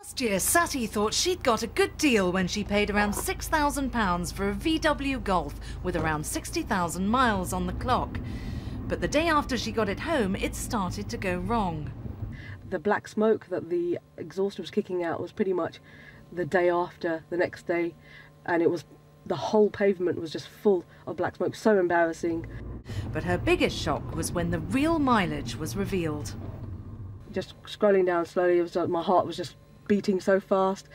Last year, SATI thought she'd got a good deal when she paid around £6,000 for a VW Golf with around 60,000 miles on the clock. But the day after she got it home, it started to go wrong. The black smoke that the exhaust was kicking out was pretty much the day after, the next day, and it was the whole pavement was just full of black smoke. So embarrassing. But her biggest shock was when the real mileage was revealed. Just scrolling down slowly, it was like my heart was just beating so fast.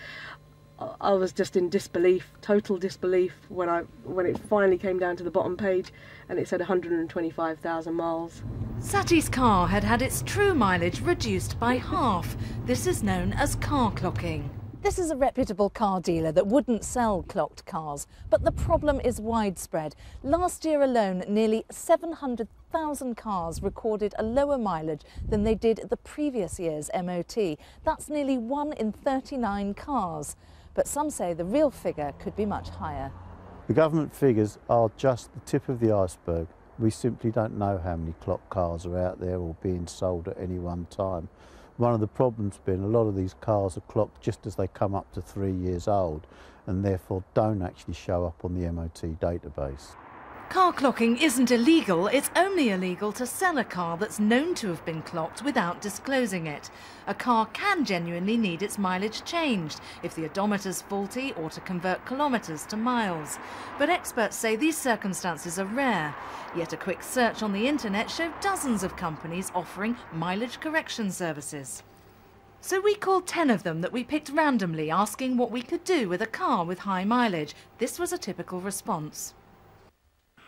I was just in disbelief, total disbelief, when it finally came down to the bottom page and it said 125,000 miles. SATI's car had had its true mileage reduced by half. This is known as car clocking. This is a reputable car dealer that wouldn't sell clocked cars, but the problem is widespread. Last year alone, nearly 700,000 cars recorded a lower mileage than they did the previous year's MOT. That's nearly 1 in 39 cars. But some say the real figure could be much higher. The government figures are just the tip of the iceberg. We simply don't know how many clocked cars are out there or being sold at any one time. One of the problems being a lot of these cars are clocked just as they come up to 3 years old and therefore don't actually show up on the MOT database. Car clocking isn't illegal, it's only illegal to sell a car that's known to have been clocked without disclosing it. A car can genuinely need its mileage changed if the odometer's faulty or to convert kilometres to miles. But experts say these circumstances are rare. Yet a quick search on the internet showed dozens of companies offering mileage correction services. So we called 10 of them that we picked randomly, asking what we could do with a car with high mileage. This was a typical response.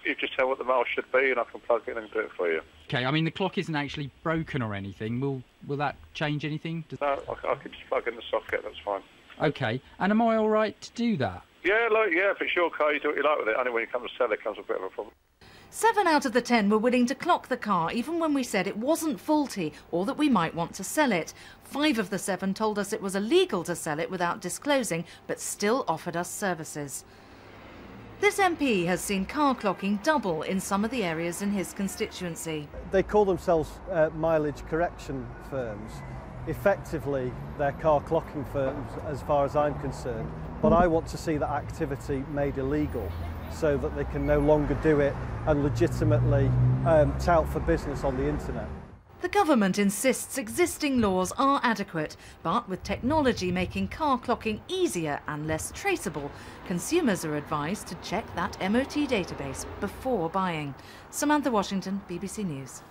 You just tell what the miles should be and I can plug it in and do it for you. Okay, I mean the clock isn't actually broken or anything. Will that change anything? No, I can just plug in the socket, that's fine. Okay, and am I all right to do that? Yeah, if it's your car, you do what you like with it. Only when you come to sell it comes a bit of a problem. 7 out of the 10 were willing to clock the car even when we said it wasn't faulty or that we might want to sell it. 5 of the 7 told us it was illegal to sell it without disclosing, but still offered us services. This MP has seen car clocking double in some of the areas in his constituency. They call themselves mileage correction firms. Effectively, they're car clocking firms as far as I'm concerned, but I want to see that activity made illegal so that they can no longer do it and legitimately tout for business on the internet. The government insists existing laws are adequate, but with technology making car clocking easier and less traceable, consumers are advised to check that MOT database before buying. Samantha Washington, BBC News.